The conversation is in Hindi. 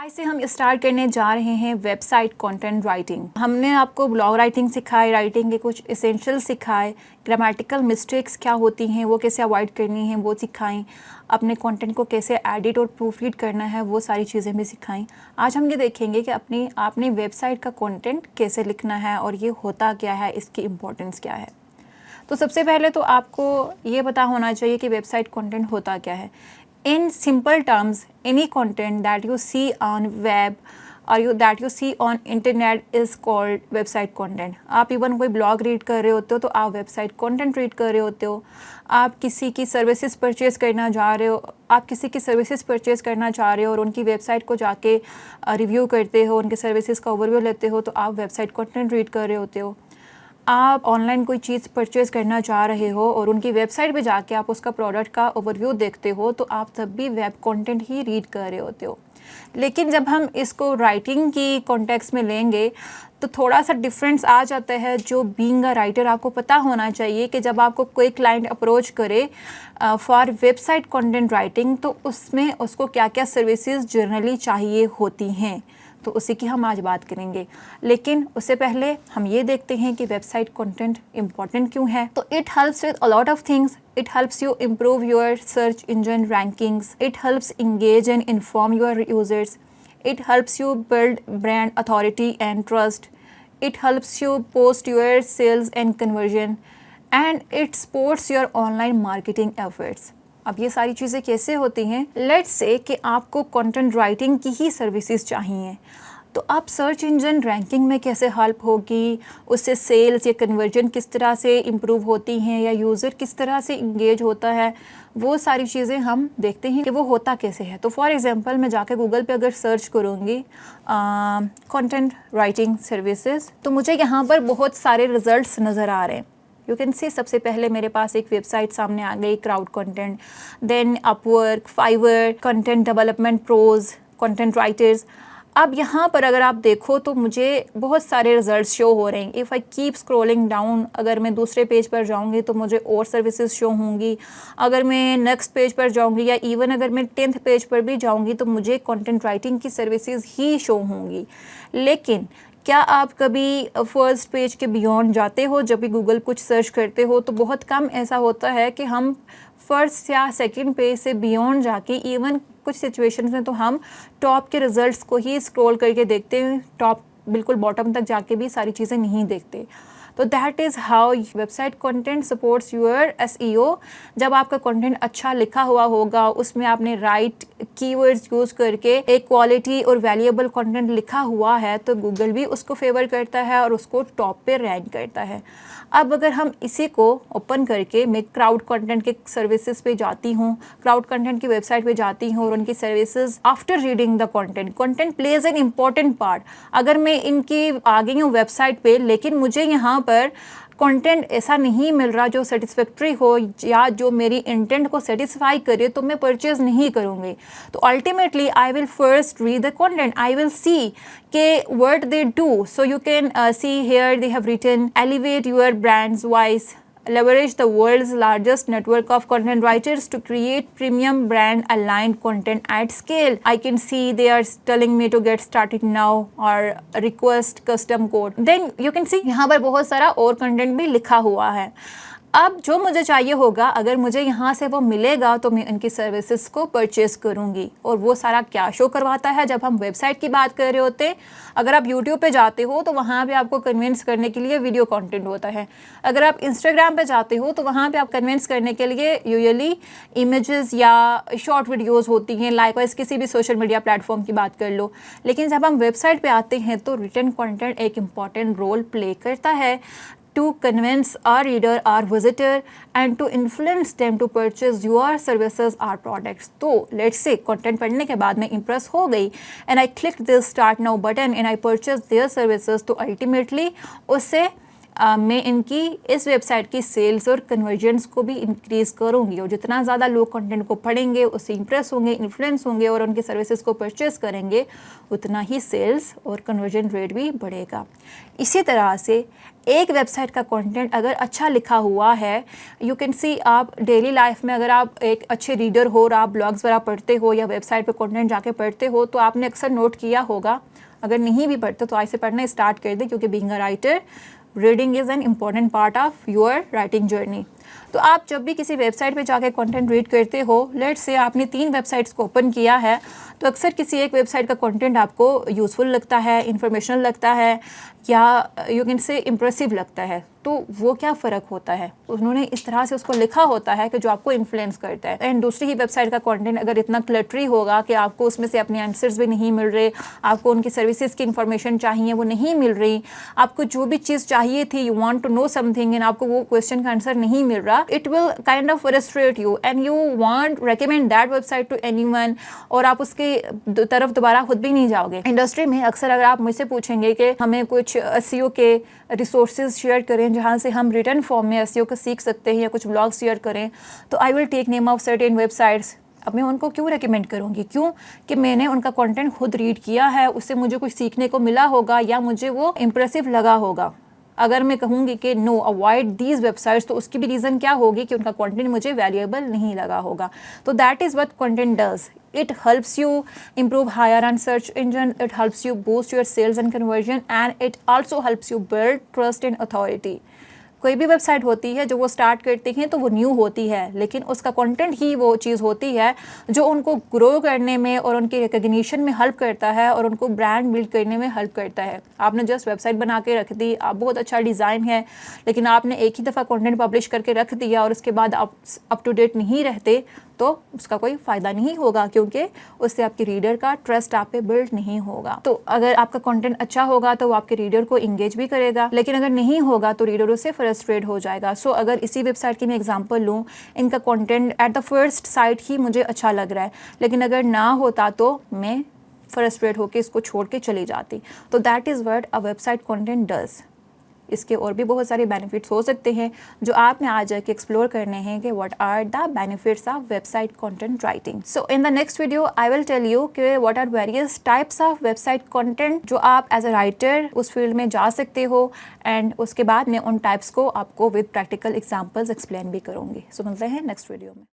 आज से हम स्टार्ट करने जा रहे हैं वेबसाइट कंटेंट राइटिंग। हमने आपको ब्लॉग राइटिंग सिखाई, राइटिंग के कुछ एसेंशियल सिखाए, ग्रामेटिकल मिस्टेक्स क्या होती हैं वो कैसे अवॉइड करनी है वो सिखाएं, अपने कंटेंट को कैसे एडिट और प्रूफ रीड करना है वो सारी चीज़ें भी सिखाएं। आज हम ये देखेंगे कि आपने वेबसाइट का कंटेंट कैसे लिखना है और ये होता क्या है, इसकी इम्पोर्टेंस क्या है। तो सबसे पहले तो आपको ये पता होना चाहिए कि वेबसाइट कंटेंट होता क्या है। In simple terms, any content that you see on web or that you see on internet is called website content. आप इवन कोई ब्लॉग रीड कर रहे होते हो तो आप वेबसाइट कंटेंट रीड कर रहे होते हो। आप किसी की सर्विसेज परचेज़ करना चाह रहे हो, और उनकी वेबसाइट को जाके रिव्यू करते हो, उनके सर्विसेज का ओवरव्यू लेते हो, तो आप वेबसाइट कंटेंट रीड कर रहे होते हो। आप ऑनलाइन कोई चीज़ परचेज़ करना चाह रहे हो और उनकी वेबसाइट पे जाके आप उसका प्रोडक्ट का ओवरव्यू देखते हो, तो आप तब भी वेब कंटेंट ही रीड कर रहे होते हो। लेकिन जब हम इसको राइटिंग की कॉन्टेक्स्ट में लेंगे तो थोड़ा सा डिफरेंस आ जाता है। जो बीइंग अ राइटर आपको पता होना चाहिए कि जब आपको कोई क्लाइंट अप्रोच करे फॉर वेबसाइट कंटेंट राइटिंग, तो उसमें उसको क्या क्या सर्विसेज जनरली चाहिए होती हैं, तो उसी की हम आज बात करेंगे। लेकिन उससे पहले हम ये देखते हैं कि वेबसाइट कंटेंट इम्पॉर्टेंट क्यों है। तो it helps with a lot of things. It helps you improve your search engine rankings, it helps engage and inform your users, it helps you build brand authority and trust, it helps you post your sales and conversion, and it supports your online marketing efforts. अब ये सारी चीज़ें कैसे होती हैं? लेट्स से कि आपको कंटेंट राइटिंग की ही सर्विसेज चाहिए, तो आप सर्च इंजन रैंकिंग में कैसे हेल्प होगी, उससे सेल्स या कन्वर्जन किस तरह से इम्प्रूव होती हैं, या यूज़र किस तरह से इंगेज होता है, वो सारी चीज़ें हम देखते हैं कि वो होता कैसे है। तो फॉर एग्जांपल मैं जाके गूगल पे अगर सर्च करूँगी कंटेंट राइटिंग सर्विसेज, तो मुझे यहाँ पर बहुत सारे रिजल्ट्स नज़र आ रहे हैं। यू कैन सी सबसे पहले मेरे पास एक वेबसाइट सामने आ गई, crowd content, then Upwork, Fiverr, content development ProZ, content writers. अब यहाँ पर अगर आप देखो तो मुझे बहुत सारे रिजल्ट्स शो हो रहे हैं। If I keep scrolling down, अगर मैं दूसरे पेज पर जाऊँगी तो मुझे और सर्विसेज शो होंगी। अगर मैं नेक्स्ट पेज पर जाऊँगी या इवन अगर मैं 10th पेज पर भी जाऊँगी तो मुझे कंटेंट राइटिंग की सर्विसेज ही शो होंगी। लेकिन क्या आप कभी फर्स्ट पेज के बियॉन्ड जाते हो? जब भी गूगल कुछ सर्च करते हो तो बहुत कम ऐसा होता है कि हम फर्स्ट या सेकंड पेज से बियॉन्ड जाके, इवन कुछ सिचुएशंस में तो हम टॉप के रिजल्ट्स को ही स्क्रॉल करके देखते हैं, टॉप बिल्कुल बॉटम तक जाके भी सारी चीज़ें नहीं देखते। तो that is how website content supports your SEO। जब आपका कंटेंट अच्छा लिखा हुआ होगा, उसमें आपने राइट कीवर्ड्स यूज़ करके एक क्वालिटी और वैल्यूएबल कंटेंट लिखा हुआ है, तो गूगल भी उसको फेवर करता है और उसको टॉप पे रैंक करता है। अब अगर हम इसी को ओपन करके मैं क्राउड कंटेंट के सर्विसेज पे जाती हूँ, क्राउड कंटेंट की वेबसाइट पे जाती हूँ और उनकी services, after reading the content plays an important part. अगर मैं इनकी आ गई हूँ वेबसाइट पे, लेकिन मुझे यहाँ पर कंटेंट ऐसा नहीं मिल रहा जो सेटिस्फैक्ट्री हो या जो मेरी इंटेंट को सेटिस्फाई करे, तो मैं परचेज नहीं करूँगी। तो ultimately I will first read the content, I will see के what they do. So you can see here they have written elevate your brand's voice, leverage the world's largest network of content writers to create premium brand aligned content at scale. I can see they are telling me to get started now or request custom code. Then you can see यहाँ पर बहुत सारा और कंटेंट भी लिखा हुआ है। अब जो मुझे चाहिए होगा, अगर मुझे यहाँ से वो मिलेगा तो मैं उनकी सर्विसेज को परचेज करूँगी। और वो सारा क्या शो करवाता है जब हम वेबसाइट की बात कर रहे होते हैं? अगर आप यूट्यूब पे जाते हो तो वहाँ पे आपको कन्विंस करने के लिए वीडियो कंटेंट होता है। अगर आप इंस्टाग्राम पे जाते हो तो वहाँ पे आप कन्विंस करने के लिए यूजुअली इमेजेस या शॉर्ट वीडियोज़ होती हैं। लाइकवाइज किसी भी सोशल मीडिया प्लेटफॉर्म की बात कर लो। लेकिन जब हम वेबसाइट पर आते हैं तो रिटन कॉन्टेंट एक इम्पॉर्टेंट रोल प्ले करता है to convince our reader or visitor and to influence them to purchase your services or products. तो let's say content पढ़ने के बाद मैं impress हो गई and I clicked this start now button and I purchased their services, तो ultimately उससे मैं इनकी इस वेबसाइट की सेल्स और कन्वर्जन्स को भी इंक्रीज़ करूँगी, और जितना ज़्यादा लोग कंटेंट को पढ़ेंगे, उससे इंप्रेस होंगे, इन्फ्लुएंस होंगे और उनके सर्विसेज को परचेस करेंगे, उतना ही सेल्स और कन्वर्जन रेट भी बढ़ेगा। इसी तरह से एक वेबसाइट का कंटेंट अगर अच्छा लिखा हुआ है, यू कैन सी, आप डेली लाइफ में अगर आप एक अच्छे रीडर हो और आप ब्लॉग्स वगैरह पढ़ते हो या वेबसाइट पे कंटेंट जाके पढ़ते हो, तो आपने अक्सर नोट किया होगा, अगर नहीं भी पढ़ते तो आज से पढ़ना स्टार्ट कर दे, क्योंकि being a writer reading is an important part of your writing journey. तो आप जब भी किसी वेबसाइट पे जाके कंटेंट रीड करते हो, लेट्स से आपने 3 वेबसाइट्स को ओपन किया है, तो अक्सर किसी एक वेबसाइट का कंटेंट आपको यूज़फुल लगता है, इंफॉर्मेशनल लगता है, या यू कैन से इम्प्रेसिव लगता है। तो वो क्या फ़र्क होता है, उन्होंने इस तरह से उसको लिखा होता है कि जो आपको इन्फ्लुएंस करता है। एंड दूसरी ही वेबसाइट का कंटेंट अगर इतना क्लटरी होगा कि आपको उसमें से अपने आंसर्स भी नहीं मिल रहे, आपको उनकी सर्विसेज की इन्फॉर्मेशन चाहिए वो नहीं मिल रही, आपको जो भी चीज़ चाहिए थी, you want to know something and आपको वो क्वेश्चन का आंसर नहीं मिल रहा, it will kind of frustrate you and you want recommend that website to anyone, और आप उसके तरफ दोबारा खुद भी नहीं जाओगे। इंडस्ट्री में अक्सर अगर आप मुझसे पूछेंगे कि हमें कुछ एसईओ के रिसोर्सेज शेयर करें जहाँ से हम रिटन फॉर्म में एसईओ को सीख सकते हैं, या कुछ ब्लॉग शेयर करें, तो I will take name of certain websites. अब मैं उनको क्यों रेकमेंड करूँगी? क्यों कि मैंने उनका कंटेंट खुद रीड किया है, उससे मुझे कुछ सीखने को मिला होगा या मुझे वो इम्प्रेसिव लगा होगा। अगर मैं कहूँगी कि नो अवॉइड दीज वेबसाइट्स, तो उसकी भी रीज़न क्या होगी कि उनका कंटेंट मुझे वैल्यूएबल नहीं लगा होगा। तो that is what content does, it helps you improve higher on search engine, it helps you boost your sales and conversion, and it also helps you build trust and authority। कोई भी वेबसाइट होती है जो वो स्टार्ट करते हैं तो वो न्यू होती है, लेकिन उसका कंटेंट ही वो चीज़ होती है जो उनको ग्रो करने में और उनके रिकग्निशन में हेल्प करता है और उनको ब्रांड बिल्ड करने में हेल्प करता है। आपने जस्ट वेबसाइट बना के रख दी, आप बहुत अच्छा डिज़ाइन है, लेकिन आपने एक ही दफ़ा कंटेंट पब्लिश करके रख दिया और उसके बाद आप अप टू डेट नहीं रहते, तो उसका कोई फ़ायदा नहीं होगा, क्योंकि उससे आपके रीडर का ट्रस्ट आप पे बिल्ड नहीं होगा। तो अगर आपका कंटेंट अच्छा होगा तो वो आपके रीडर को इंगेज भी करेगा, लेकिन अगर नहीं होगा तो रीडर उससे फ्रस्ट्रेट हो जाएगा। सो अगर इसी वेबसाइट की मैं एग्जांपल लूँ, इनका content at the first sight ही मुझे अच्छा लग रहा है, लेकिन अगर ना होता तो मैं फ्रस्ट्रेट होकर इसको छोड़ के चली जाती। तो that is what a website content does. इसके और भी बहुत सारे बेनिफिट्स हो सकते हैं जो आपने आज जाके एक्सप्लोर करने हैं कि what are the benefits of website content writing. So in the next video I will tell you कि what are various types of website content जो आप एज अ राइटर उस फील्ड में जा सकते हो, एंड उसके बाद मैं उन टाइप्स को आपको विद प्रैक्टिकल एग्जांपल्स एक्सप्लेन भी करूँगी। सो मिलते हैं नेक्स्ट वीडियो में।